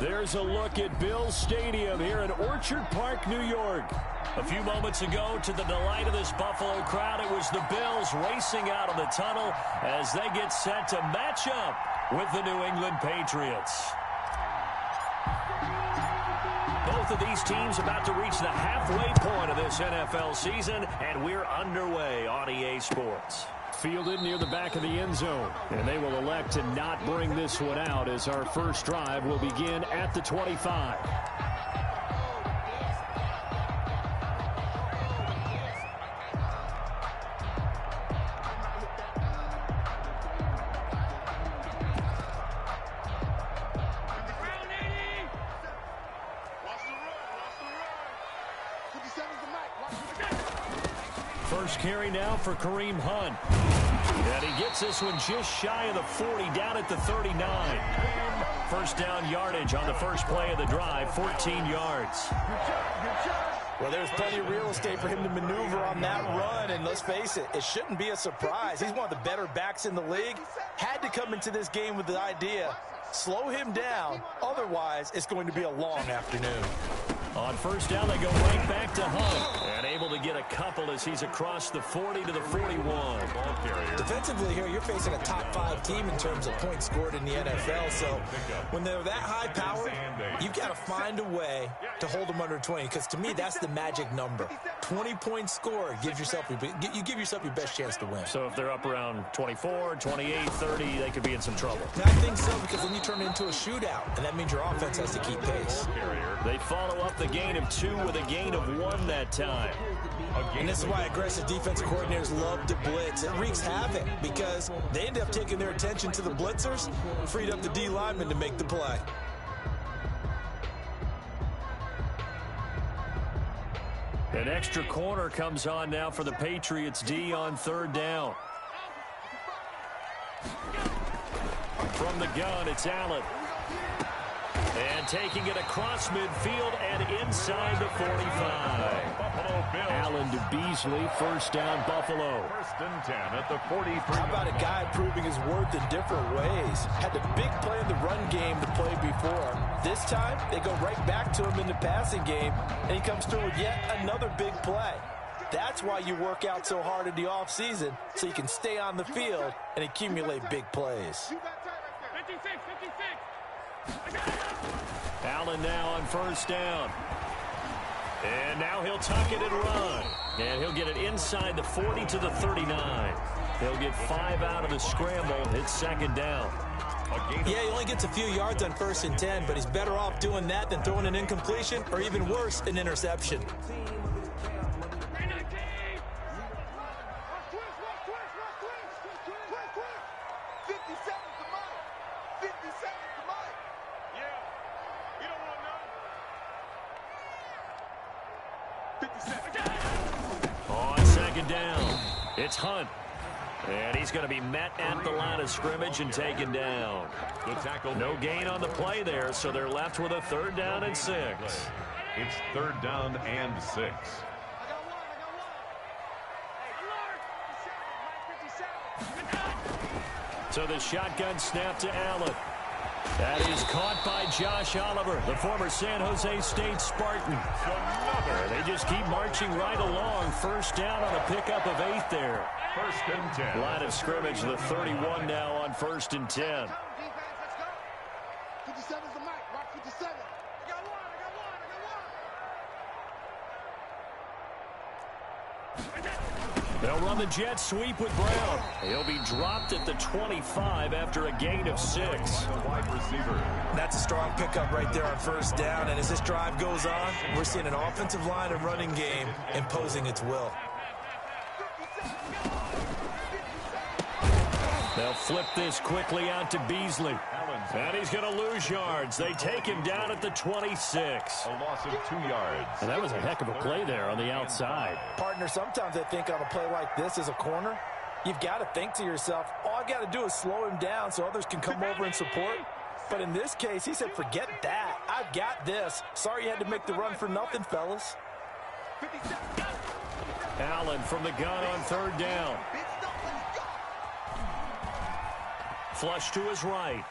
There's a look at Bills Stadium here in Orchard Park, New York. A few moments ago, to the delight of this Buffalo crowd, it was the Bills racing out of the tunnel as they get set to match up with the New England Patriots. Both of these teams about to reach the halfway point of this NFL season, and we're underway on EA Sports. Fielded near the back of the end zone, and they will elect to not bring this one out as our first drive will begin at the 25. First carry now for Kareem Hunt. And he gets this one just shy of the 40, down at the 39. First down yardage on the first play of the drive, 14 yards. Well, there's plenty of real estate for him to maneuver on that run, and let's face it, it shouldn't be a surprise. He's one of the better backs in the league. Had to come into this game with the idea, slow him down, otherwise it's going to be a long afternoon. On first down, they go right back to Hunt. And able to get a couple as he's across the 40 to the 41. Defensively here, you're facing a top-5 team in terms of points scored in the NFL. So when they're that high power, you've got to find a way to hold them under 20. Because to me, that's the magic number. 20 points scored gives yourself you give yourself your best chance to win. So if they're up around 24, 28, 30, they could be in some trouble. I think so, because then you turn it into a shootout, and that means your offense has to keep pace. They follow up the gain of 2 with a gain of 1 that time. And this is why aggressive defensive coordinators love to blitz. It wreaks havoc because they end up taking their attention to the blitzers, freed up the D lineman to make the play. An extra corner comes on now for the Patriots D on third down. From the gun, it's Allen. And taking it across midfield and inside the 45. Allen to Beasley, first down Buffalo. First and 10 at the 43. How about a guy proving his worth in different ways? Had the big play in the run game to play before. This time, they go right back to him in the passing game, and he comes through with yet another big play. That's why you work out so hard in the offseason, so you can stay on the field and accumulate big plays. Allen now on first down. And now he'll tuck it and run. And he'll get it inside the 40 to the 39. He'll get 5 out of the scramble. It's second down. Yeah, he only gets a few yards on first and 10, but he's better off doing that than throwing an incompletion or even worse, an interception. On second down, it's Hunt. And he's going to be met at the line of scrimmage and taken down. The tackle. No gain on the play there, so they're left with a third down and 6. It's third down and 6. So the shotgun snap to Allen. That is caught by Josh Oliver, the former San Jose State Spartan. They just keep marching right along. First down on a pickup of 8 there. First and 10. Line of scrimmage, the 31 now on first and 10. They'll run the jet sweep with Brown. He'll be dropped at the 25 after a gain of 6. Wide receiver. That's a strong pickup right there on first down. And as this drive goes on, we're seeing an offensive line and running game imposing its will. They'll flip this quickly out to Beasley. And he's going to lose yards. They take him down at the 26. A loss of 2 yards. And that was a heck of a play there on the outside. Partner, sometimes I think on a play like this as a corner, you've got to think to yourself, all I got to do is slow him down so others can come over and support. But in this case, he said, forget that. I've got this. Sorry you had to make the run for nothing, fellas. Allen from the gun on third down. Flush to his right.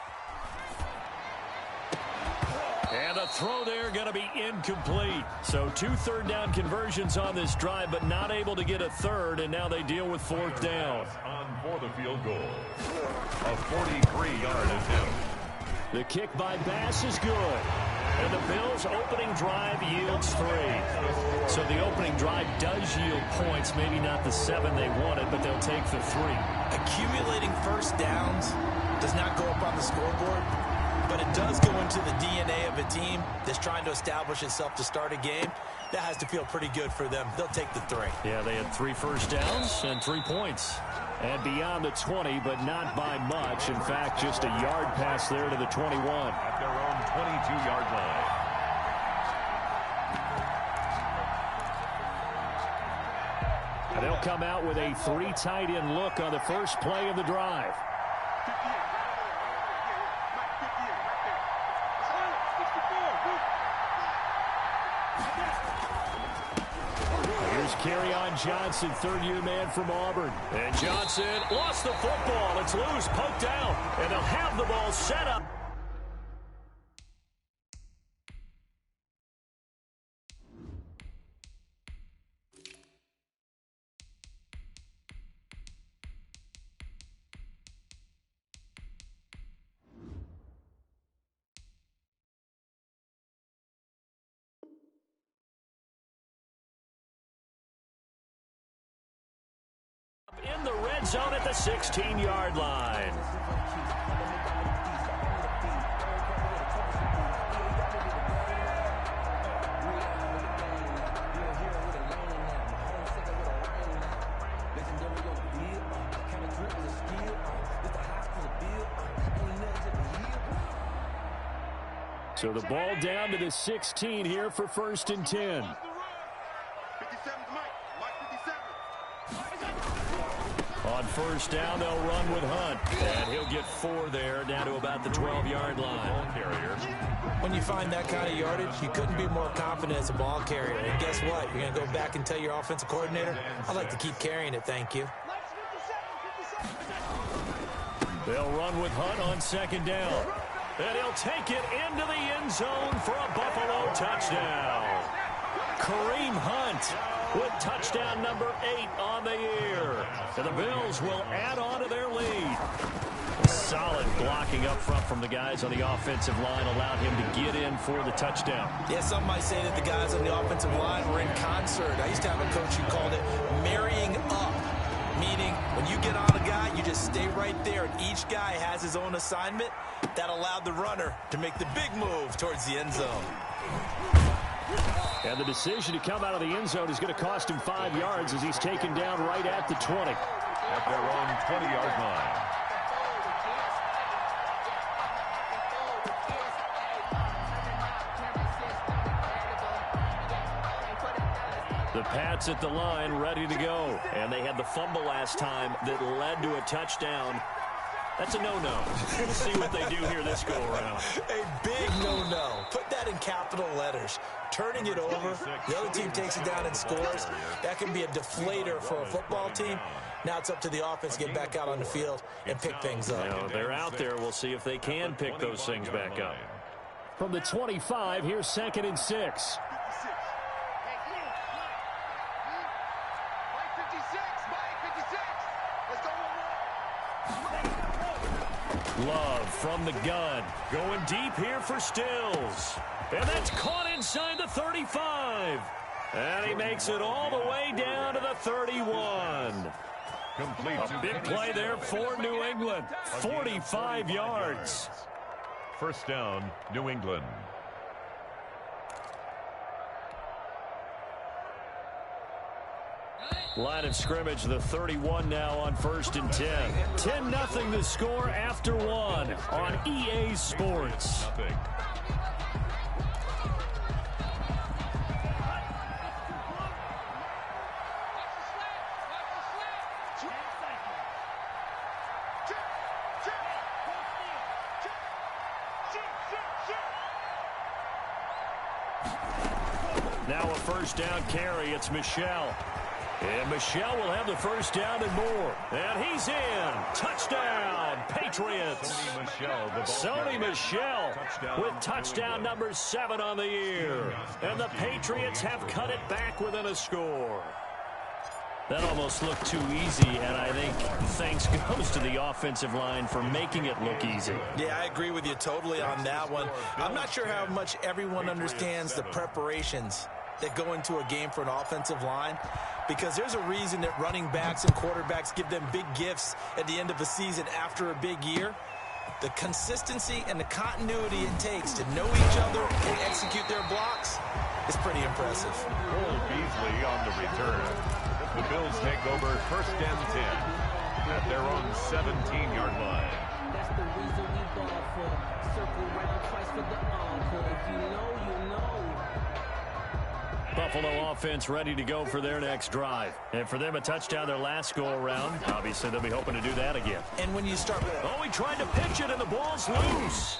And the throw there going to be incomplete. So 2 third-down conversions on this drive, but not able to get a third, and now they deal with 4th down. On for the field goal. A 43-yard attempt. The kick by Bass is good. And the Bills' opening drive yields 3. So the opening drive does yield points, maybe not the 7 they wanted, but they'll take the 3. Accumulating first downs does not go up on the scoreboard, but it does go into the DNA of a team that's trying to establish itself to start a game. That has to feel pretty good for them. They'll take the 3. Yeah, they had 3 first downs and 3 points. And beyond the 20, but not by much. In fact, just a yard pass there to the 21. At their own 22-yard line. And they'll come out with a 3 tight end look on the first play of the drive. Kerryon Johnson, third-year man from Auburn. And Johnson lost the football. It's loose, poked out, and they'll have the ball set up. In the red zone at the 16-yard line. So the ball down to the 16 here for 1st and 10. On 1st down, they'll run with Hunt. And he'll get 4 there, down to about the 12-yard line. When you find that kind of yardage, you couldn't be more confident as a ball carrier. And guess what? You're going to go back and tell your offensive coordinator, I'd like to keep carrying it, thank you. They'll run with Hunt on 2nd down. And he'll take it into the end zone for a Buffalo touchdown. Kareem Hunt with touchdown number 8 on the year. And the Bills will add on to their lead. Solid blocking up front from the guys on the offensive line allowed him to get in for the touchdown. Yeah, some might say that the guys on the offensive line were in concert. I used to have a coach who called it marrying up, meaning when you get on a guy, you just stay right there, and each guy has his own assignment. That allowed the runner to make the big move towards the end zone. And the decision to come out of the end zone is going to cost him 5 yards as he's taken down right at the 20. At their own 20-yard line. The Pats at the line ready to go. And they had the fumble last time that led to a touchdown. That's a no-no. We'll see what they do here this go-around. A big no-no. Put that in capital letters. Turning it over, the other team takes it down and scores. That can be a deflator for a football team. Now it's up to the offense to get back out on the field and pick things up. You know, they're out there. We'll see if they can pick those things back up. From the 25, here's 2nd and 6. Love from the gun. Going deep here for Stills. And that's caught inside the 35. And he makes it all the way down to the 31. Complete. A big play there for New England. 45 yards. 1st down, New England. Line of scrimmage, the 31 now on 1st and 10. 10-0 the score after 1 on EA Sports. Nothing. Now a 1st down carry. It's Michelle. And Michel will have the first down and more. And he's in. Touchdown, Patriots. Sony Michel with touchdown number 7 on the year. And the Patriots have cut it back within a score. That almost looked too easy, and I think thanks goes to the offensive line for making it look easy. Yeah, I agree with you totally on that one. I'm not sure how much everyone understands the preparations that go into a game for an offensive line, because there's a reason that running backs and quarterbacks give them big gifts at the end of a season after a big year. The consistency and the continuity it takes to know each other and execute their blocks is pretty impressive. Cole Beasley on the return. The Bills take over first and 10 at their own 17-yard line. That's the reason we ball for. Circle round twice for the encore. If you know, you know. Buffalo offense ready to go for their next drive. And for them, a touchdown their last go-around. Obviously, they'll be hoping to do that again. And when you start... Oh, he tried to pitch it, and the ball's loose.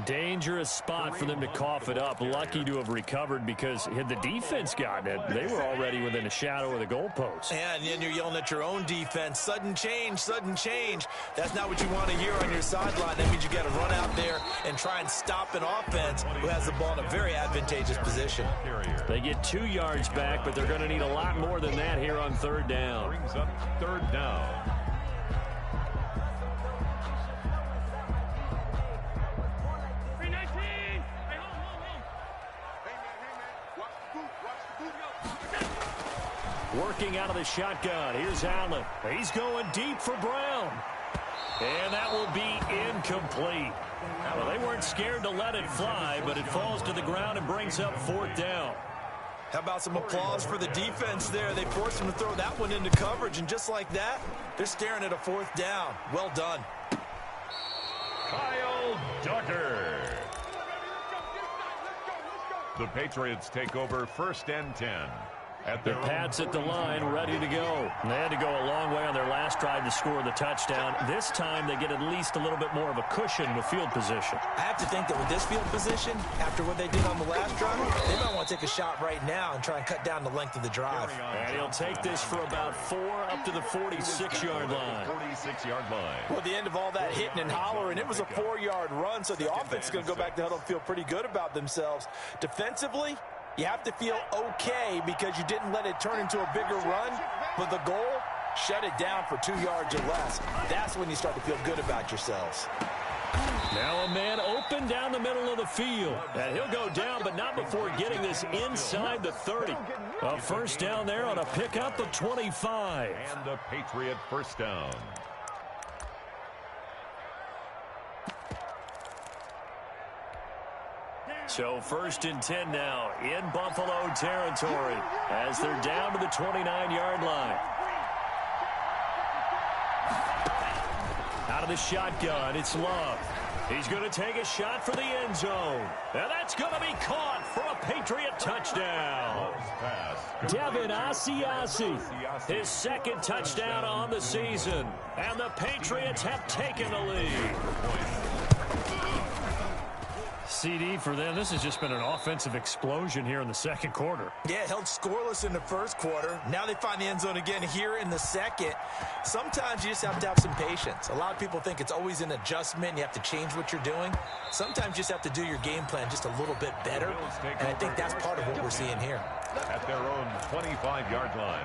Dangerous spot for them to cough it up. Lucky to have recovered, because had the defense gotten it, they were already within a shadow of the goalpost. And then you're yelling at your own defense. Sudden change, sudden change. That's not what you want to hear on your sideline. That means you got to run out there and try and stop an offense who has the ball in a very advantageous position. They get 2 yards back, but they're going to need a lot more than that here on third down. Brings up third down. Working out of the shotgun. Here's Allen. He's going deep for Brown. And that will be incomplete. Well, they weren't scared to let it fly, but it falls to the ground and brings up fourth down. How about some applause for the defense there? They forced him to throw that one into coverage, and just like that, they're staring at a fourth down. Well done. Kyle Duggar. The Patriots take over first and 10. The Pats at the line, ready to go. And they had to go a long way on their last drive to score the touchdown. This time they get at least a little bit more of a cushion with field position. I have to think that with this field position, after what they did on the last drive, they might want to take a shot right now and try and cut down the length of the drive. And he'll take this for about 4 up to the 46-yard line. 46-yard line. Well, at the end of all that hitting and hollering, it was a 4-yard run, so the offense is going to go back to huddle and feel pretty good about themselves. Defensively, you have to feel okay because you didn't let it turn into a bigger run, but the goal, shut it down for 2 yards or less. That's when you start to feel good about yourselves. Now a man open down the middle of the field. And he'll go down, but not before getting this inside the 30. A first down there on a pickup of 25. And the Patriot first down. So first and 10 now in Buffalo territory as they're down to the 29-yard line. Out of the shotgun, it's Love. He's going to take a shot for the end zone. And that's going to be caught for a Patriot touchdown. Devin Asiasi, his second touchdown on the season. And the Patriots have taken the lead. CD for them, this has just been an offensive explosion here in the second quarter. Yeah, held scoreless in the first quarter. Now they find the end zone again here in the second. Sometimes you just have to have some patience. A lot of people think it's always an adjustment. You have to change what you're doing. Sometimes you just have to do your game plan just a little bit better. And I think that's part of what we're seeing here. At their own 25-yard line.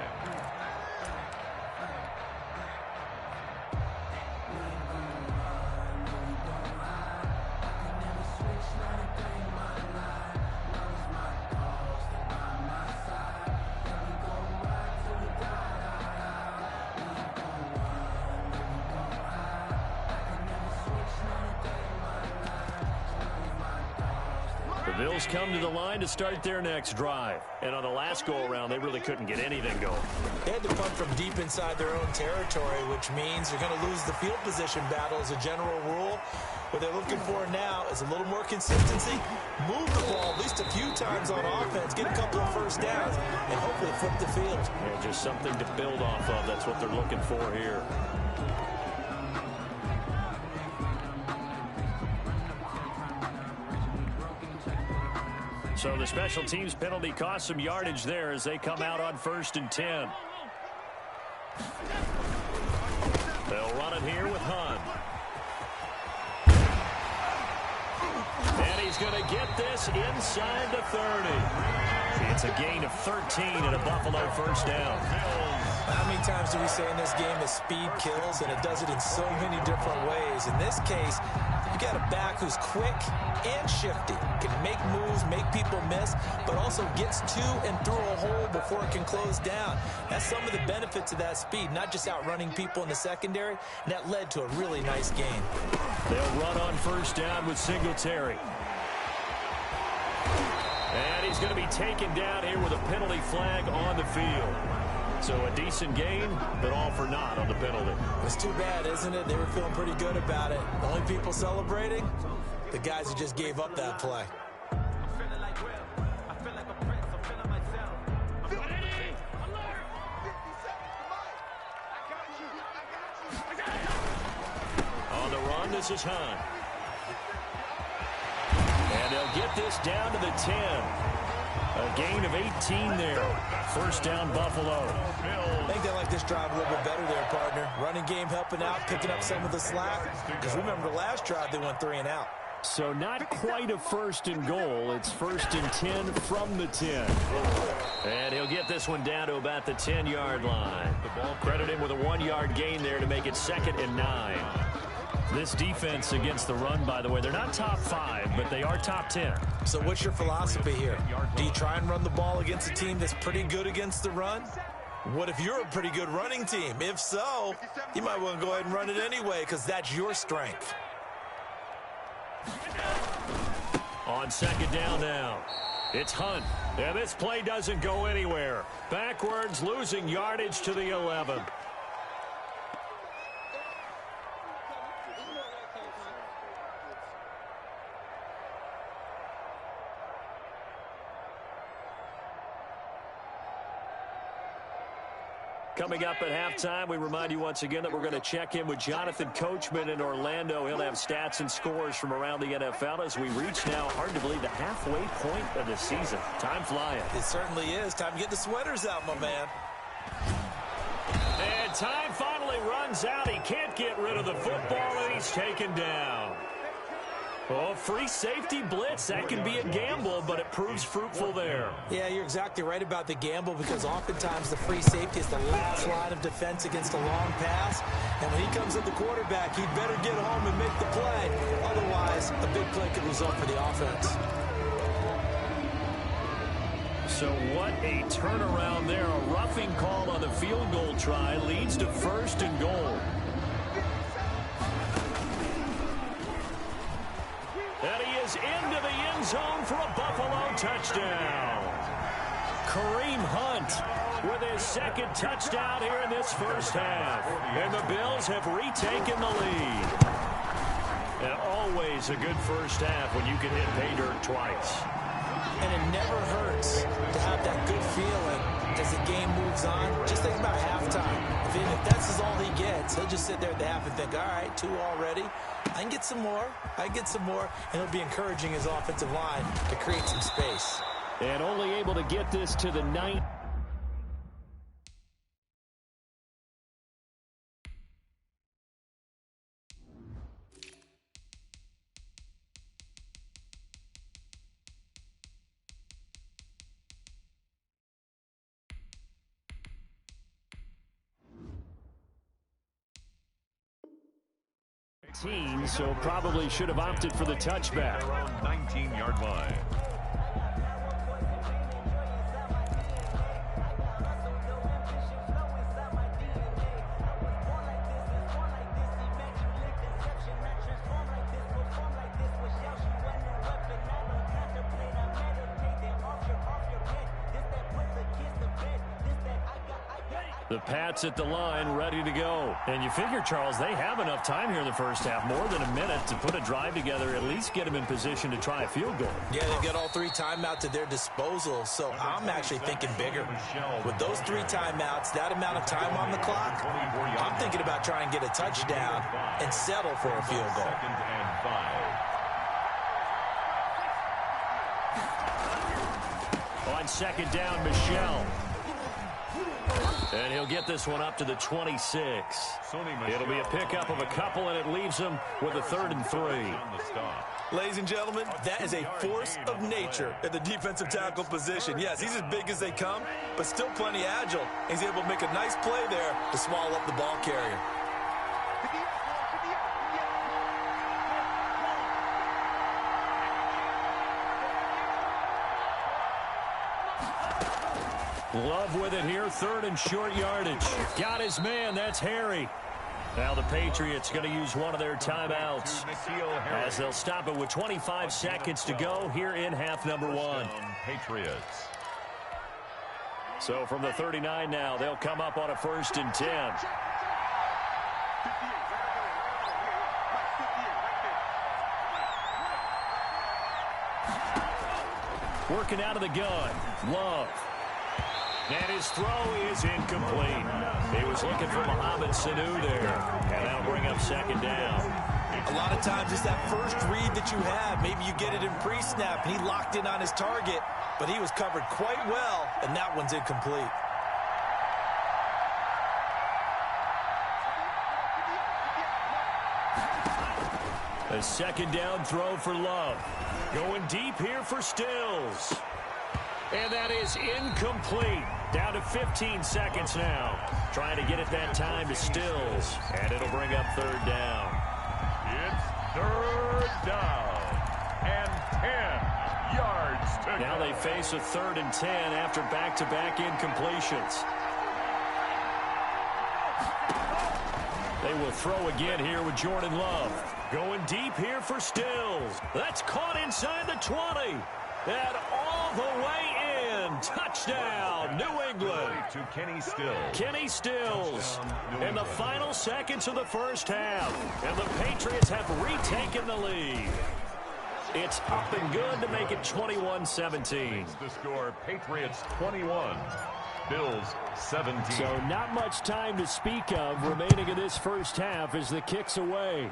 The Bills come to the line to start their next drive. And on the last go-around, they really couldn't get anything going. They had to punt from deep inside their own territory, which means they're going to lose the field position battle as a general rule. What they're looking for now is a little more consistency, move the ball at least a few times on offense, get a couple of first downs, and hopefully flip the field. Yeah, just something to build off of. That's what they're looking for here. So the special teams penalty cost some yardage there as they come out on 1st and 10. They'll run it here with Hunt. And he's going to get this inside the 30. It's a gain of 13 and a Buffalo 1st down. How many times do we say in this game that speed kills, and it does it in so many different ways? In this case, you got a back who's quick and shifty, can make moves, make people miss, but also gets to and through a hole before it can close down. That's some of the benefits of that speed, not just outrunning people in the secondary, and that led to a really nice game. They'll run on 1st down with Singletary. And he's going to be taken down here with a penalty flag on the field. So a decent gain, but all for naught on the penalty. It's too bad, isn't it? They were feeling pretty good about it. The only people celebrating, the guys who just gave up that play. On the run, this is Hunt. And they'll get this down to the 10. A gain of 18 there. 1st down, Buffalo. I think they like this drive a little bit better there, partner. Running game helping out, picking up some of the slack. Because remember, the last drive they went 3 and out. So not quite a 1st and goal. It's 1st and 10 from the 10. And he'll get this one down to about the 10-yard line. Credit him with a 1-yard gain there to make it 2nd and 9. This defense against the run, by the way, they're not top 5, but they are top 10. So what's your philosophy here? Do you try and run the ball against a team that's pretty good against the run? What if you're a pretty good running team? If so, you might want to go ahead and run it anyway because that's your strength. On 2nd down now, it's Hunt. And this play doesn't go anywhere. Backwards, losing yardage to the 11. Coming up at halftime, we remind you once again that we're going to check in with Jonathan Coachman in Orlando. He'll have stats and scores from around the NFL as we reach now, hard to believe, the halfway point of the season. Time flying. It certainly is. Time to get the sweaters out, my man. And time finally runs out. He can't get rid of the football, and he's taken down. Oh, free safety blitz. That can be a gamble, but it proves fruitful there. Yeah, you're exactly right about the gamble because oftentimes the free safety is the last line of defense against a long pass. And when he comes at the quarterback, he'd better get home and make the play. Otherwise, a big play could result for the offense. So what a turnaround there. A roughing call on the field goal try leads to 1st and goal. And he is into the end zone for a Buffalo touchdown. Kareem Hunt with his 2nd touchdown here in this 1st half. And the Bills have retaken the lead. And always a good 1st half when you can hit pay dirt twice. And it never hurts to have that good feeling as the game moves on. Just think about halftime. If that's all he gets, he'll just sit there at the half and think, all right, 2 already. I can get some more. I can get some more. And he'll be encouraging his offensive line to create some space. And only able to get this to the 9th. So probably should have opted for the touchback. Around 19-yard line. The Pats at the line, ready to go. And you figure, Charles, they have enough time here in the 1st half, more than a minute, to put a drive together, at least get them in position to try a field goal. Yeah, they've got all 3 timeouts at their disposal, so I'm actually thinking bigger. With those 3 timeouts, that amount of time on the clock, I'm thinking about trying to get a touchdown and settle for a field goal. 2nd and 5. On second down, Michel. And he'll get this one up to the 26. It'll be a pickup of a couple, and it leaves him with a 3rd and 3. Ladies and gentlemen, that is a force of nature at the defensive tackle position. Yes, he's as big as they come, but still plenty agile. He's able to make a nice play there to swallow up the ball carrier. Love with it here, 3rd and short yardage. Got his man, that's Harry. Now the Patriots going to use one of their timeouts as they'll stop it with 25 seconds to go here in half number 1. Patriots. So from the 39 now, they'll come up on a 1st and 10. Working out of the gun, Love. And his throw is incomplete. He was looking for Mohamed Sanu there. And that'll bring up 2nd down. A lot of times it's that first read that you have. Maybe you get it in pre-snap, and he locked in on his target, but he was covered quite well, and that one's incomplete. A 2nd down throw for Love. Going deep here for Stills. And that is incomplete. Down to 15 seconds now. Trying to get it that time to Stills. And it'll bring up 3rd down. It's 3rd down. And 10 yards to go. Now they face a 3rd and 10 after back-to-back incompletions. They will throw again here with Jordan Love. Going deep here for Stills. That's caught inside the 20. And all the way in. Touchdown, New England. To Kenny Stills. Kenny Stills in the final seconds of the first half. And the Patriots have retaken the lead. It's up and good to make it 21-17. The score, Patriots 21. Bills 17. So not much time to speak of remaining in this first half as the kick's away.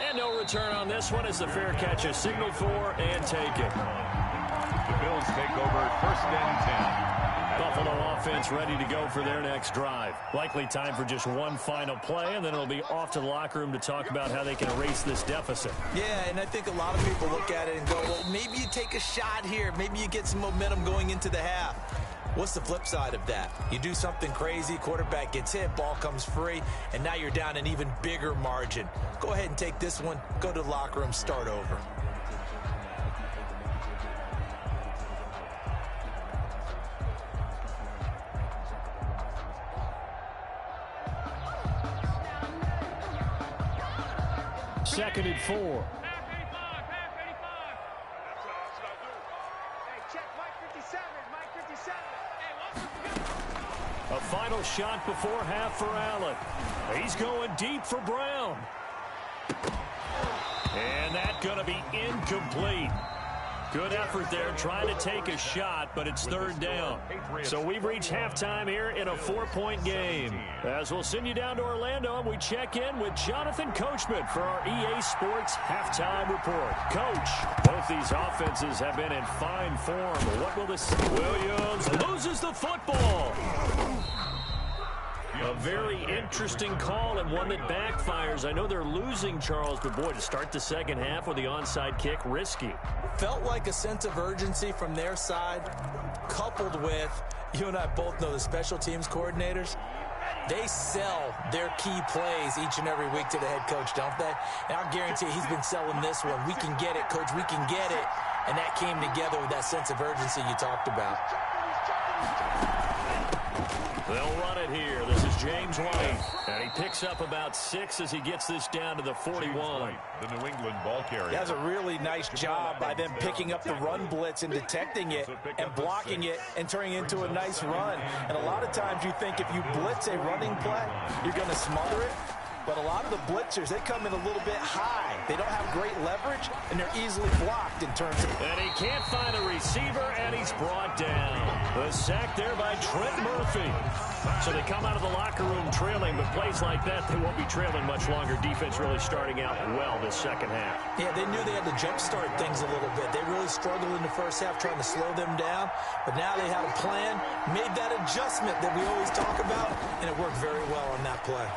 And no return on this one as the fair catch is signaled for and taken. The Bills take over 1st and 10. Buffalo offense ready to go for their next drive. Likely time for just one final play, and then it'll be off to the locker room to talk about how they can erase this deficit. Yeah, and I think a lot of people look at it and go, well, maybe you take a shot here. Maybe you get some momentum going into the half. What's the flip side of that? You do something crazy, quarterback gets hit, ball comes free, and now you're down an even bigger margin. Go ahead and take this one, go to the locker room, start over. Second and 4. A final shot before half for Allen. He's going deep for Brown. And that's going to be incomplete. Good effort there trying to take a shot, but it's 3rd down. So we've reached halftime here in a 4-point game. As we'll send you down to Orlando, and we check in with Jonathan Coachman for our EA Sports Halftime Report. Coach, both these offenses have been in fine form. What will this... Williams loses the football. A very interesting call and one that backfires. I know they're losing, Charles, but boy, to start the second half with the onside kick, risky. Felt like a sense of urgency from their side, coupled with, you and I both know the special teams coordinators, they sell their key plays each and every week to the head coach, don't they? And I'll guarantee he's been selling this one. We can get it, coach, we can get it. And that came together with that sense of urgency you talked about. They'll run it here. This is James White. And he picks up about 6 as he gets this down to the 41. The New England ball carrier. He has a really nice job by them picking up the run blitz and detecting it and blocking it and turning it into a nice run. And a lot of times you think if you blitz a running play, you're going to smother it. But a lot of the blitzers, they come in a little bit high. They don't have great leverage, and they're easily blocked in terms of... And he can't find a receiver, and he's brought down. The sack there by Trent Murphy. So they come out of the locker room trailing, but plays like that, they won't be trailing much longer. Defense really starting out well this second half. Yeah, they knew they had to jumpstart things a little bit. They really struggled in the first half trying to slow them down, but now they had a plan, made that adjustment that we always talk about, and it worked very well on that play.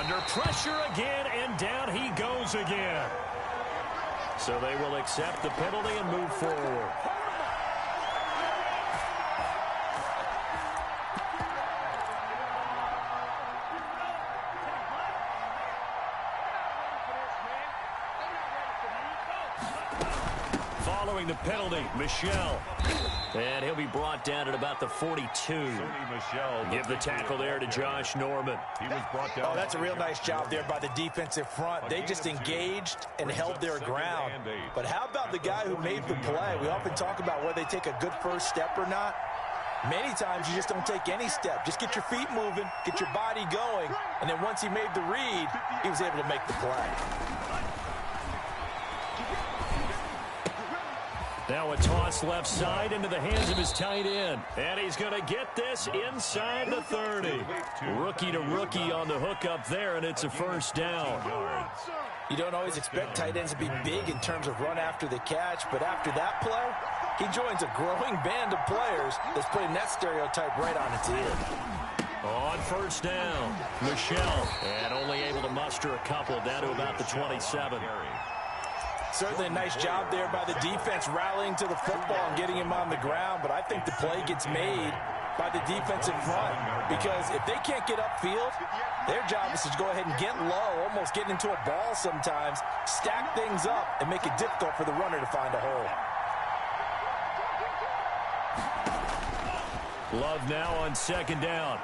Under pressure again, and down he goes again. So they will accept the penalty and move forward. Following the penalty, Michel. And he'll be brought down at about the 42. Give the tackle there to Josh Norman. He was brought down. Oh, that's a real nice job there by the defensive front. They just engaged and held their ground. But how about the guy who made the play? We often talk about whether they take a good first step or not. Many times you just don't take any step. Just get your feet moving, get your body going, and then once he made the read, he was able to make the play. Now a toss left side into the hands of his tight end. And he's going to get this inside the 30. Rookie to rookie on the hook up there, and it's a first down. You don't always expect tight ends to be big in terms of run after the catch, but after that play, he joins a growing band of players that's putting that stereotype right on its ear. On first down, Michel. And only able to muster a couple down to about the 27. Certainly a nice job there by the defense rallying to the football and getting him on the ground, but I think the play gets made by the defensive front because if they can't get upfield, their job is to go ahead and get low, almost get into a ball sometimes, stack things up, and make it difficult for the runner to find a hole. Love now on second down.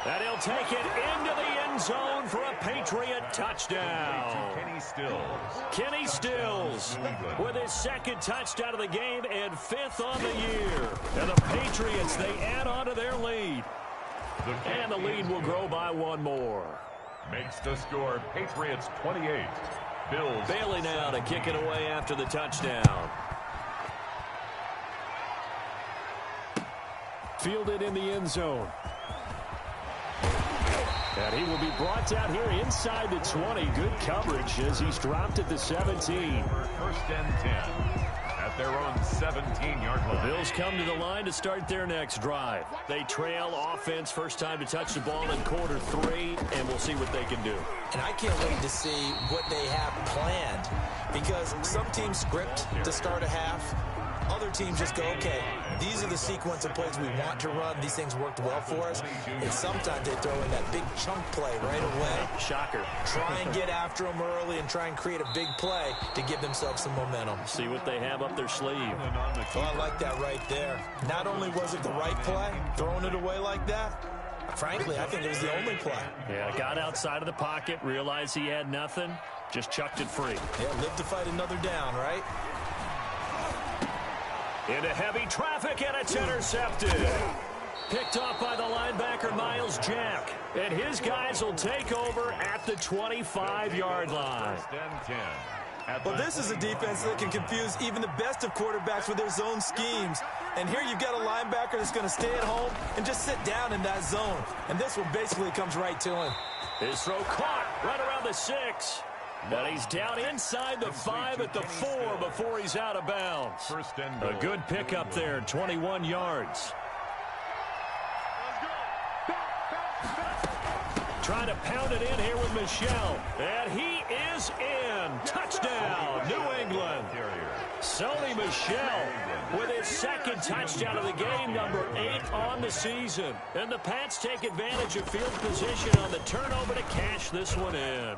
And he'll take it into the end zone for a Patriot touchdown. Kenny Stills with his second touchdown of the game and fifth on the year. And the Patriots, they add on to their lead. And the lead will grow by one more. Makes the score Patriots 28. Bills. Bailey now to kick it away after the touchdown. Fielded in the end zone. And he will be brought down here inside the 20. Good coverage as he's dropped at the 17. First and 10 at their own 17-yard line. The Bills come to the line to start their next drive. They trail offense, first time to touch the ball in quarter 3, and we'll see what they can do. And I can't wait to see what they have planned because some teams script to start a half. Other teams just go, okay, these are the sequence of plays we want to run. These things worked well for us. And sometimes they throw in that big chunk play right away. Shocker. Try and get after them early and try and create a big play to give themselves some momentum. See what they have up their sleeve. Oh, I like that right there. Not only was it the right play, throwing it away like that, frankly, I think it was the only play. Yeah, got outside of the pocket, realized he had nothing, just chucked it free. Yeah, live to fight another down, right? Into heavy traffic, and it's intercepted. Picked off by the linebacker, Miles Jack. And his guys will take over at the 25-yard line. Well, this is a defense that can confuse even the best of quarterbacks with their zone schemes. And here you've got a linebacker that's going to stay at home and just sit down in that zone. And this one basically comes right to him. His throw caught right around the 6. But he's down inside the 5 at the 4 before he's out of bounds. A good pickup there, 21 yards. Trying to pound it in here with Michel. And he is in. Touchdown, New England. Sony Michel with his second touchdown of the game, number 8 on the season. And the Pats take advantage of field position on the turnover to cash this one in.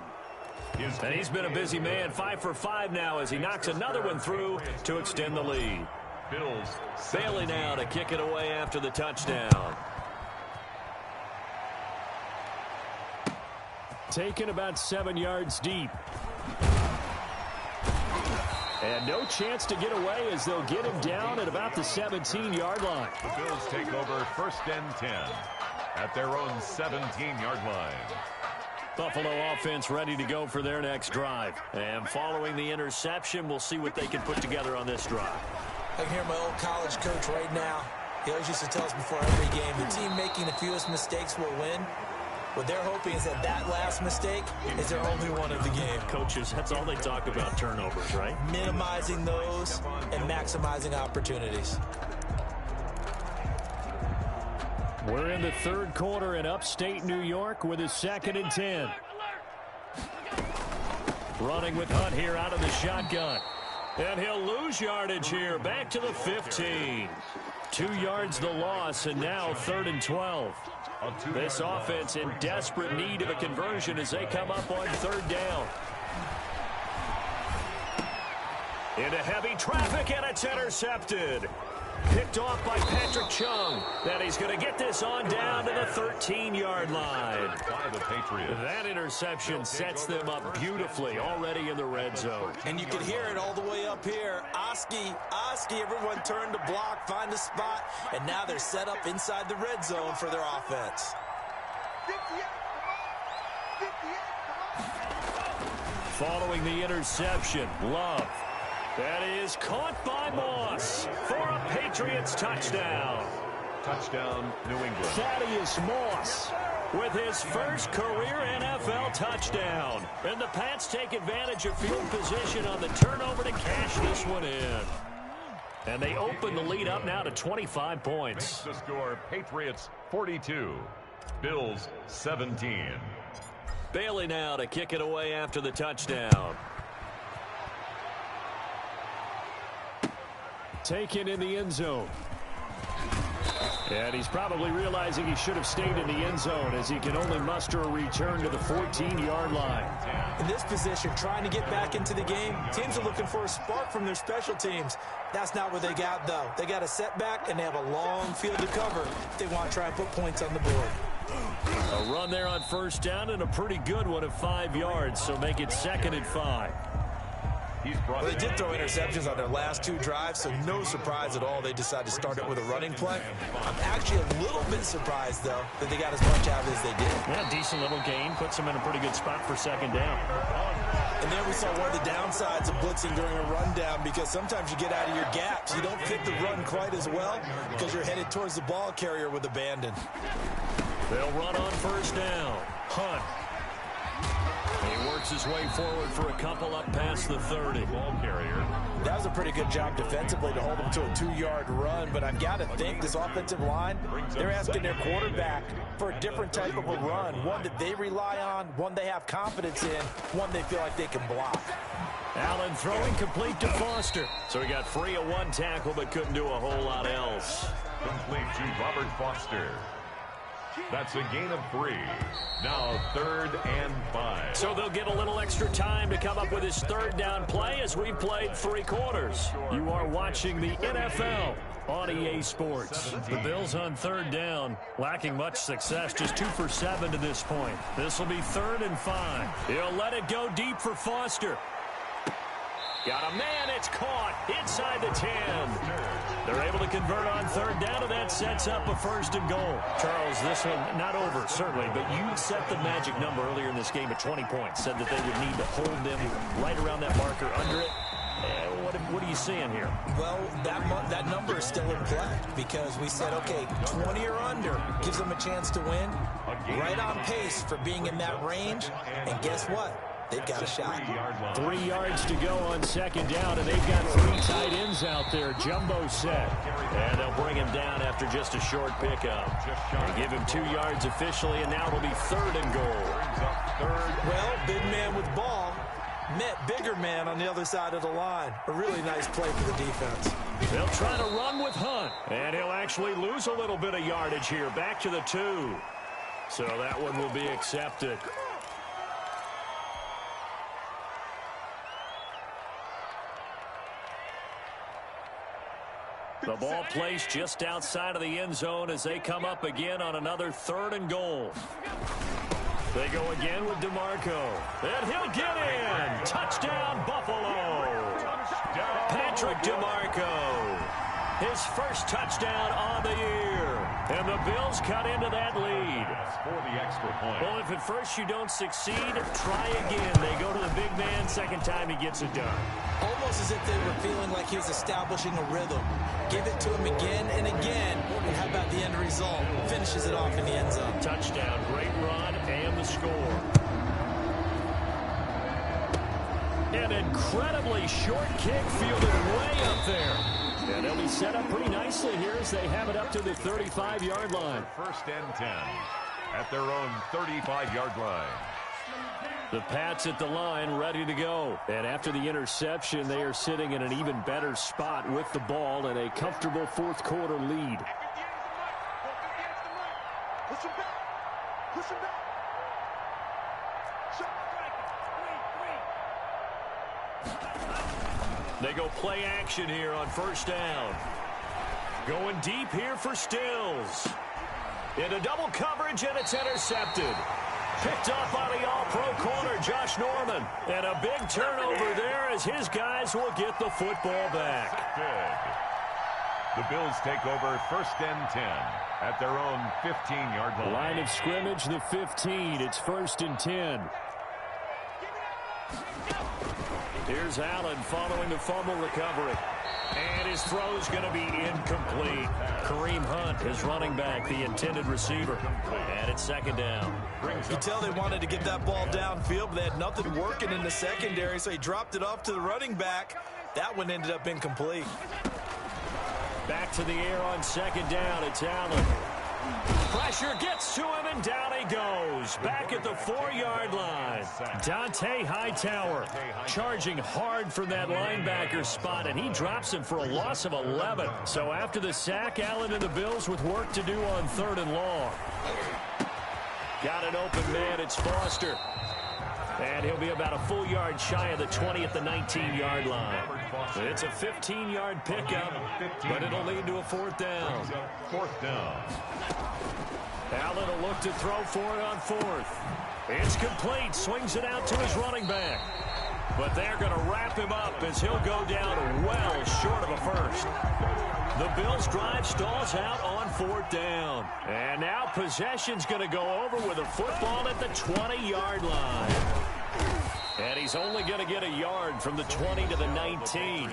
And he's been a busy man, 5 for 5 now as he knocks another one through to extend the lead. Bailey now to kick it away after the touchdown. Taken about 7 yards deep. And no chance to get away as they'll get him down at about the 17-yard line. The Bills take over first and 10 at their own 17-yard line. Buffalo offense ready to go for their next drive. And following the interception, we'll see what they can put together on this drive. I can hear my old college coach right now. He always used to tell us before every game, the team making the fewest mistakes will win. What they're hoping is that that last mistake is their only one of the game. Coaches, that's all they talk about, turnovers, right? Minimizing those and maximizing opportunities. We're in the third quarter in upstate New York with a 2nd and 10. Running with Hunt here out of the shotgun. And he'll lose yardage here, back to the 15. 2 yards the loss, and now 3rd and 12. This offense in desperate need of a conversion as they come up on 3rd down. Into heavy traffic, and it's intercepted. Picked off by Patrick Chung. Then he's going to get this on down to the 13-yard line. By the Patriots. That interception sets them up beautifully already in the red zone. And you can hear it all the way up here. Oski, everyone turned to block, find a spot, and now they're set up inside the red zone for their offense. Following the interception, Love. That is caught by Moss for a Patriots touchdown. Touchdown, New England. Thaddeus Moss with his first career NFL touchdown. And the Pats take advantage of field position on the turnover to cash this one in. And they open the lead up now to 25 points. The score, Patriots 42, Bills 17. Bailey now to kick it away after the touchdown. Taken in the end zone. And he's probably realizing he should have stayed in the end zone as he can only muster a return to the 14-yard line. In this position, trying to get back into the game, teams are looking for a spark from their special teams. That's not what they got, though. They got a setback, and they have a long field to cover if they want to try and put points on the board. A run there on 1st down and a pretty good one of 5 yards, so make it 2nd and 5. Well, they did throw interceptions on their last 2 drives, so no surprise at all they decided to start it with a running play. I'm actually a little bit surprised, though, that they got as much out of it as they did. Yeah, decent little gain. Puts them in a pretty good spot for 2nd down. And there we saw one of the downsides of blitzing during a rundown, because sometimes you get out of your gaps. You don't fit the run quite as well because you're headed towards the ball carrier with abandon. They'll run on 1st down. Hunt. He works his way forward for a couple up past the 30. Ball carrier. That was a pretty good job defensively to hold him to a 2-yard run, but I've got to think this offensive line, they're asking their quarterback for a different type of a run, one that they rely on, one they have confidence in, one they feel like they can block. Allen throwing complete to Foster. So he got free of 1 tackle but couldn't do a whole lot else. Complete to Robert Foster. That's a gain of 3. Now 3rd and 5. So they'll get a little extra time to come up with his 3rd down play as we played 3 quarters. You are watching the NFL on EA Sports. The Bills on 3rd down, lacking much success, just 2 for 7 to this point. This will be 3rd and 5. He'll let it go deep for Foster. Got a man, it's caught inside the 10. They're able to convert on 3rd down, and that sets up a 1st and goal. Charles, this one not over, certainly, but you set the magic number earlier in this game at 20 points. Said that they would need to hold them right around that marker under it. What are you seeing here? Well, that number is still in play because we said, okay, 20 or under gives them a chance to win. Right on pace for being in that range, and guess what? They've got a shot. 3 yards to go on 2nd down, and they've got 3 tight ends out there. Jumbo set. And they'll bring him down after just a short pickup. They give him 2 yards officially, and now it'll be 3rd and goal. Well, big man with ball met bigger man on the other side of the line. A really nice play for the defense. They'll try to run with Hunt, and he'll actually lose a little bit of yardage here. Back to the 2. So that one will be accepted. The ball placed just outside of the end zone as they come up again on another 3rd and goal. They go again with DeMarco. And he'll get in. Touchdown, Buffalo. Patrick DeMarco. his first touchdown on the year. And the Bills cut into that lead. For the extra point. Well, if at first you don't succeed, try again. They go to the big man. Second time he gets it done. Almost as if they were feeling like he was establishing a rhythm. Give it to him again and again. And how about the end result? Finishes it off in the end zone. Touchdown, great run, and the score. An incredibly short kick fielded way up there. And they'll be set up pretty nicely here as they have it up to the 35-yard line. First and 10 at their own 35-yard line. The Pats at the line ready to go. And after the interception, they are sitting in an even better spot with the ball and a comfortable fourth quarter lead. Push him back. Push him back. They go play action here on first down. Going deep here for Stills. Into double coverage, and it's intercepted. Picked up by the all-pro corner, Josh Norman. And a big turnover there as his guys will get the football back. Good. The Bills take over first and 10 at their own 15-yard line. Line of scrimmage, the 15. It's first and 10. Here's Allen following the fumble recovery. And his throw is going to be incomplete. Kareem Hunt, his running back, the intended receiver. And it's second down. You can tell they wanted to get that ball downfield, but they had nothing working in the secondary, so he dropped it off to the running back. That one ended up incomplete. Back to the air on second down. It's Allen. Pressure gets to him, and down he goes. Back at the 4-yard line. Dante Hightower charging hard from that linebacker spot, and he drops him for a loss of 11. So after the sack, Allen and the Bills with work to do on third and long. Got an open man. It's Foster. And he'll be about a full yard shy of the 20 at the 19-yard line. It's a 15-yard pickup, but it'll lead to a fourth down. Fourth down. Allen will look to throw for it on fourth. It's complete. Swings it out to his running back. But they're going to wrap him up as he'll go down well short of a first. The Bills drive stalls out on fourth down. And now possession's going to go over with a football at the 20-yard line. And he's only going to get a yard from the 20 to the 19.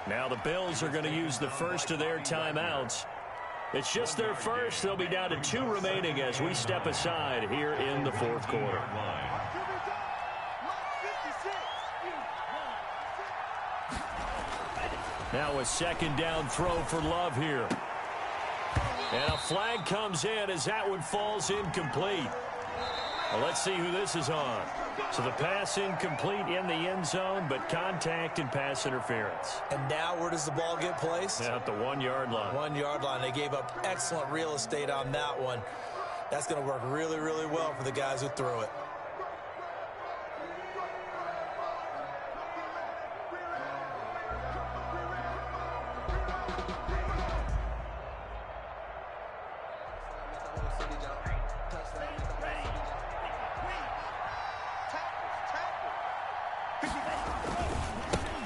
Now the Bills are going to use the first of their timeouts. It's just their first. They'll be down to 2 remaining as we step aside here in the fourth quarter. Now a second down throw for Love here. And a flag comes in as that one falls incomplete. Well, let's see who this is on. So the pass incomplete in the end zone, but contact and pass interference. And now where does the ball get placed? At the 1-yard line. 1-yard line. They gave up excellent real estate on that one. That's going to work really, really well for the guys who threw it.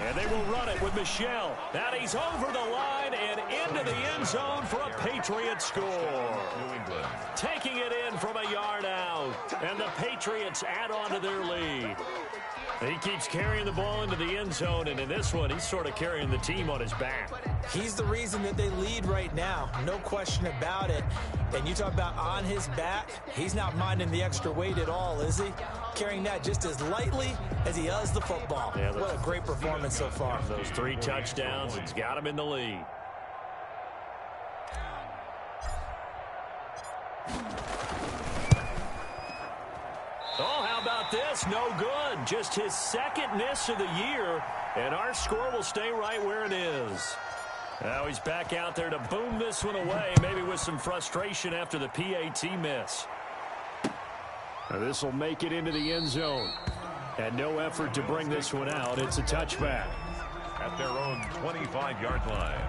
And they will run it with Michelle. Now he's over the line and into the end zone for a Patriots score. Taking it in from a yard out. And the Patriots add on to their lead. He keeps carrying the ball into the end zone, and in this one, he's sort of carrying the team on his back. He's the reason that they lead right now. No question about it. And you talk about on his back, he's not minding the extra weight at all, is he? Carrying that just as lightly as he does the football. Yeah, what a great performance so far. Those 3 touchdowns, it's got him in the lead. Oh, how about this? No good. Just his second miss of the year, and our score will stay right where it is. Now he's back out there to boom this one away, maybe with some frustration after the PAT miss. Now this will make it into the end zone. And no effort to bring this one out. It's a touchback. At their own 25-yard line.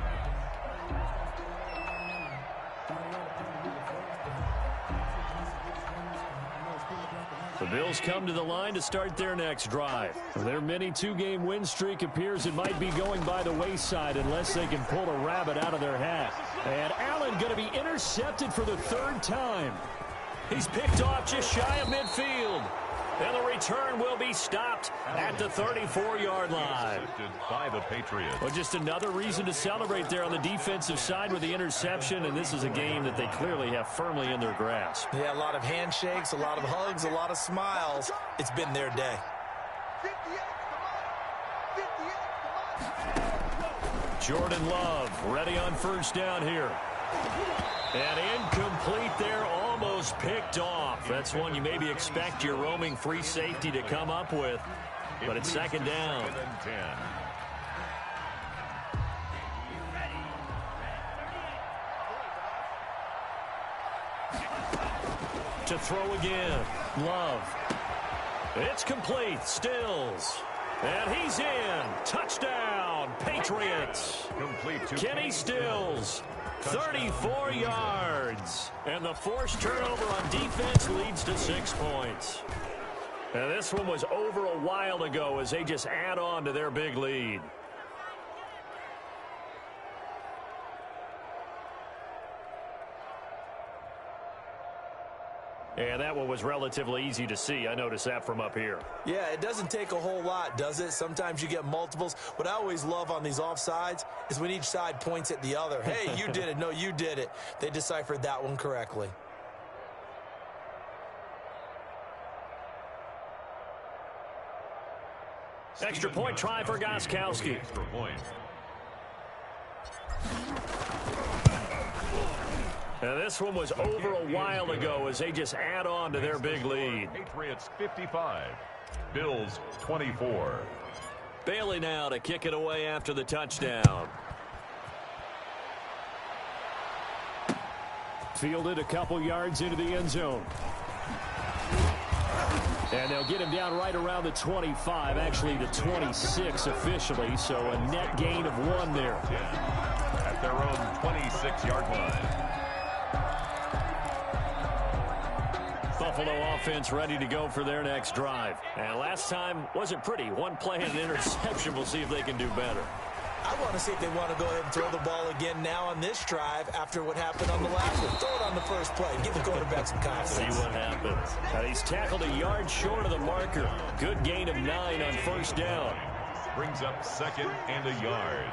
The Bills come to the line to start their next drive. Their mini two-game win streak appears it might be going by the wayside unless they can pull a rabbit out of their hat. And Allen going to be intercepted for the third time. He's picked off just shy of midfield. And the return will be stopped at the 34-yard line. By the Patriots. Well, just another reason to celebrate there on the defensive side with the interception, and this is a game that they clearly have firmly in their grasp. Yeah, a lot of handshakes, a lot of hugs, a lot of smiles. It's been their day. 58, Jordan Love ready on first down here. And incomplete there, almost picked off. That's one you maybe expect your roaming free safety to come up with. But it's second down. Second and 10. To throw again, Love. It's complete, Stills. And he's in. Touchdown, Patriots. Complete to Kenny Stills. 34 yards. And the forced turnover on defense leads to 6 points. And this one was over a while ago as they just add on to their big lead. And that one was relatively easy to see. I noticed that from up here. Yeah, it doesn't take a whole lot, does it? Sometimes you get multiples. What I always love on these offsides is when each side points at the other. Hey, you did it. No, you did it. They deciphered that one correctly. Extra point try for Gostkowski. Extra point. And this one was over a while ago as they just add on to their big lead. Patriots 55, Bills 24. Bailey now to kick it away after the touchdown. Fielded a couple yards into the end zone. And they'll get him down right around the 25, actually the 26 officially, so a net gain of 1 there. At their own 26-yard line. Buffalo offense ready to go for their next drive. And last time wasn't pretty. One play and an interception. We'll see if they can do better. I want to see if they want to go ahead and throw the ball again now on this drive after what happened on the last one. Throw it on the first play. Give the quarterback some confidence. See what happens. Now he's tackled a yard short of the marker. Good gain of 9 on first down. Brings up second and a yard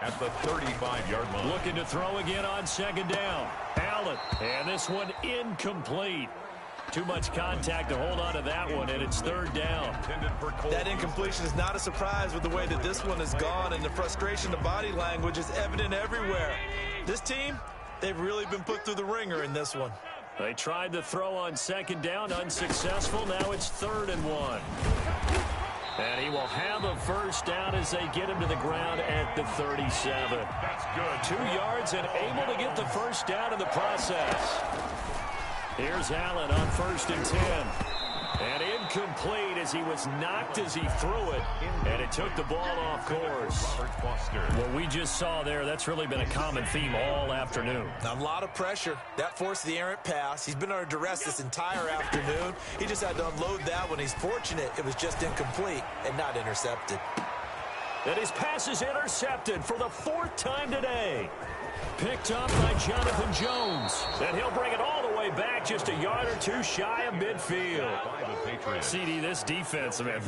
at the 35-yard line. Looking to throw again on second down. Allen. And this one incomplete. Too much contact to hold on to that one, and it's third down. That incompletion is not a surprise with the way that this one has gone, and the frustration, the body language is evident everywhere. This team, they've really been put through the ringer in this one. They tried to throw on second down, unsuccessful. Now it's 3rd and 1. And he will have a first down as they get him to the ground at the 37. That's good. 2 yards and able to get the first down in the process. Here's Allen on 1st and 10. And incomplete as he was knocked as he threw it. And it took the ball off course. What we just saw there, that's really been a common theme all afternoon. A lot of pressure. That forced the errant pass. He's been under duress this entire afternoon. He just had to unload that one. He's fortunate it was just incomplete and not intercepted. And his pass is intercepted for the 4th time today. Picked up by Jonathan Jones. And he'll bring it all the way back just a yard or 2 shy of midfield. CD, this defense, man,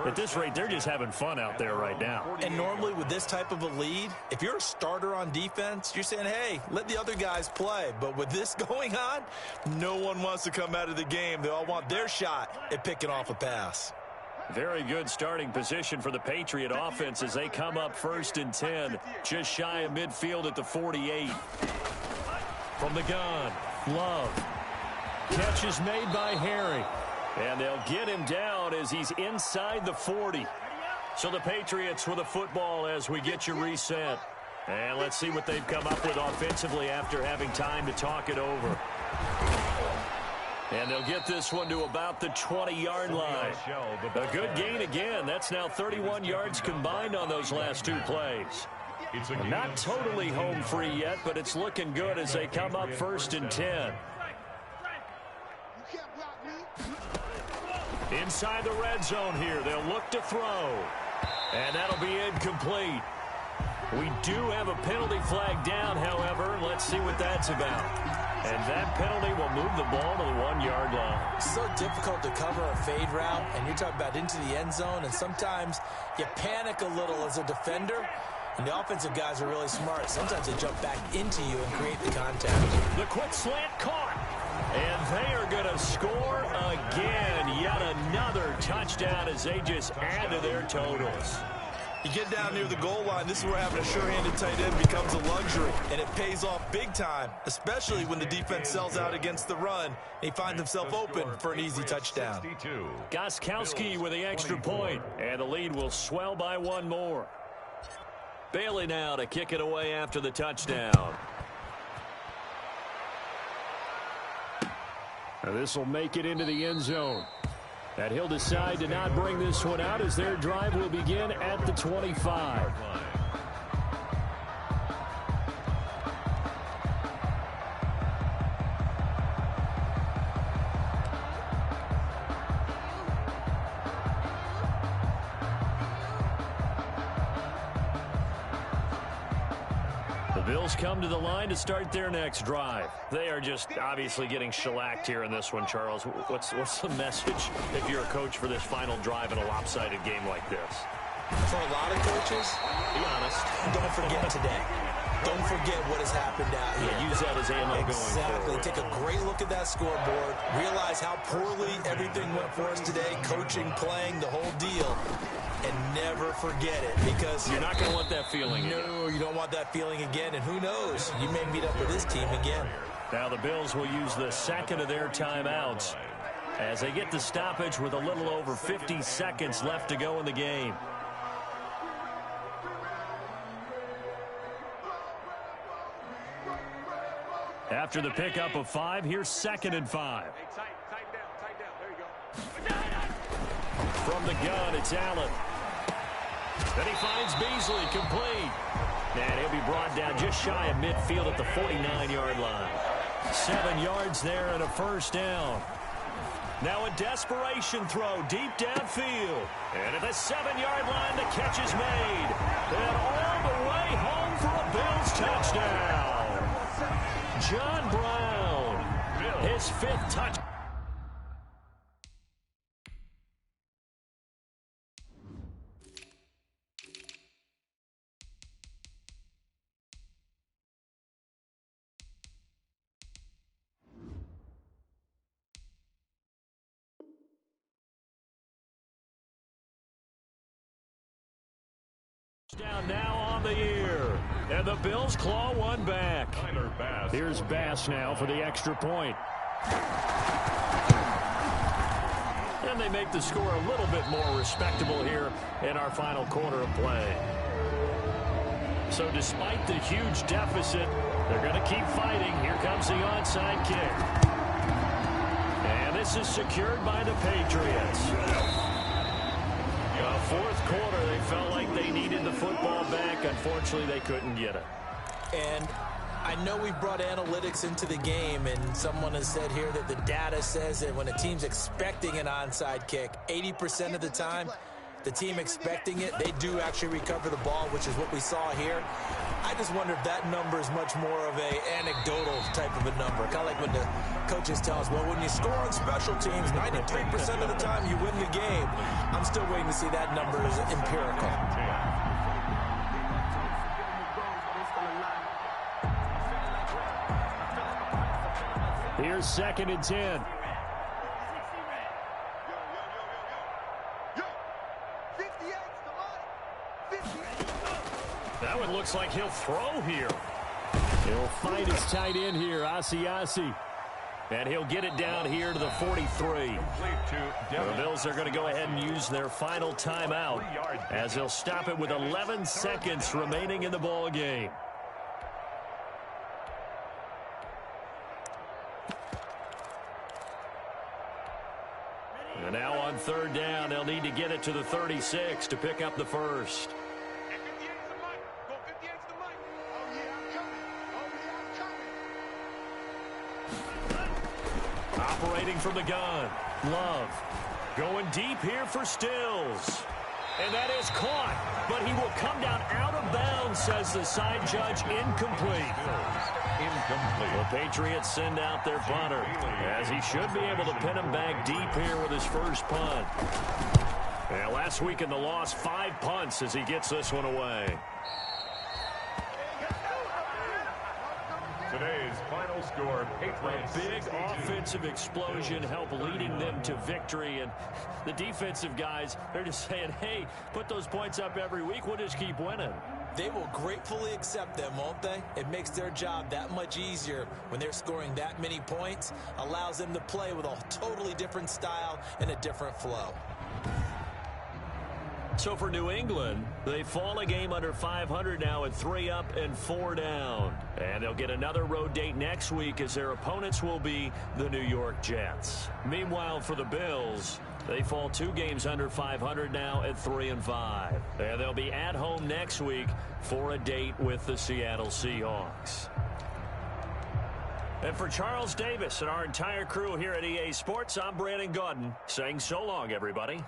at this rate, they're just having fun out there right now. And normally with this type of a lead, if you're a starter on defense, you're saying, hey, let the other guys play. But with this going on, no one wants to come out of the game. They all want their shot at picking off a pass. Very good starting position for the Patriot offense as they come up 1st and 10, just shy of midfield at the 48. From the gun, Love. Catch is made by Harry. And they'll get him down as he's inside the 40. So the Patriots with a football as we get you reset. And let's see what they've come up with offensively after having time to talk it over. And they'll get this one to about the 20-yard line. A good gain again. That's now 31 yards combined on those last 2 plays. Not totally home free yet, but it's looking good as they come up 1st and 10. Inside the red zone here, they'll look to throw. And that'll be incomplete. We do have a penalty flag down, however. Let's see what that's about. And that penalty will move the ball to the 1-yard line. It's so difficult to cover a fade route, and you're talking about into the end zone, and sometimes you panic a little as a defender, and the offensive guys are really smart. Sometimes they jump back into you and create the contact. The quick slant caught. And they are going to score again. Yet another touchdown as they just add to their totals. You get down near the goal line, this is where having a sure-handed tight end becomes a luxury, and it pays off big time, especially when the defense sells out against the run, and he finds himself open for an easy touchdown. Gostkowski with the extra point, and the lead will swell by one more. Bailey now to kick it away after the touchdown. Now this will make it into the end zone. And he'll decide to not bring this one out as their drive will begin at the 25. The Bills come to the line to start their next drive. They are just obviously getting shellacked here in this one, Charles. What's the message if you're a coach for this final drive in a lopsided game like this? For a lot of coaches, be honest, don't forget today. Don't forget what has happened out here. Yeah, use that as ammo going forward. Exactly. Take a great look at that scoreboard. Realize how poorly everything went for us today. Coaching, playing, the whole deal. And never forget it, because you're not going to want that feeling again. No, you don't want that feeling again. And who knows? You may meet up with this team again. Now the Bills will use the second of their timeouts as they get the stoppage with a little over 50 seconds left to go in the game. After the pickup of 5, here's 2nd and 5. Hey, tighten down. There you go. From the gun, it's Allen. Then he finds Beasley, complete. And he'll be brought down just shy of midfield at the 49-yard line. 7 yards there and a first down. Now a desperation throw deep downfield. And at the 7-yard line, the catch is made. And all the way home for a Bills touchdown. John Brown, his 5th touchdown. Down now on the year. And the Bills claw one back. Here's Bass now for the extra point. And they make the score a little bit more respectable here in our final quarter of play. So despite the huge deficit, they're going to keep fighting. Here comes the onside kick. And this is secured by the Patriots. Fourth quarter, they felt like they needed the football back. Unfortunately, they couldn't get it. And I know we've brought analytics into the game, and someone has said here that the data says that when a team's expecting an onside kick, 80% of the time, the team expecting it, they do actually recover the ball, which is what we saw here. I just wonder if that number is much more of a anecdotal type of a number. Kind of like when the coaches tell us, well, when you score on special teams, 93% of the time you win the game. I'm still waiting to see that number is empirical. Here's 2nd and 10. That one looks like he'll throw here. He'll find his tight end here, Asiasi. And he'll get it down here to the 43. The Bills are going to go ahead and use their final timeout as they'll stop it with 11 seconds remaining in the ball game. And now on 3rd down, they'll need to get it to the 36 to pick up the first. Operating from the gun, Love Going deep here for Stills. And that is caught, but he will come down out of bounds, says the side judge. Incomplete. Incomplete. The Patriots send out their punter, as he should be able to pin him back deep here with his first punt. And last week in the loss, 5 punts as he gets this one away. Today's final score, Patriots. A big offensive explosion helped leading them to victory. And the defensive guys, they're just saying, hey, put those points up every week. We'll just keep winning. They will gratefully accept them, won't they? It makes their job that much easier when they're scoring that many points. Allows them to play with a totally different style and a different flow. So for New England, they fall a game under 500 now at 3 up and 4 down. And they'll get another road date next week as their opponents will be the New York Jets. Meanwhile, for the Bills, they fall 2 games under 500 now at 3 and 5. And they'll be at home next week for a date with the Seattle Seahawks. And for Charles Davis and our entire crew here at EA Sports, I'm Brandon Gaudin saying so long, everybody.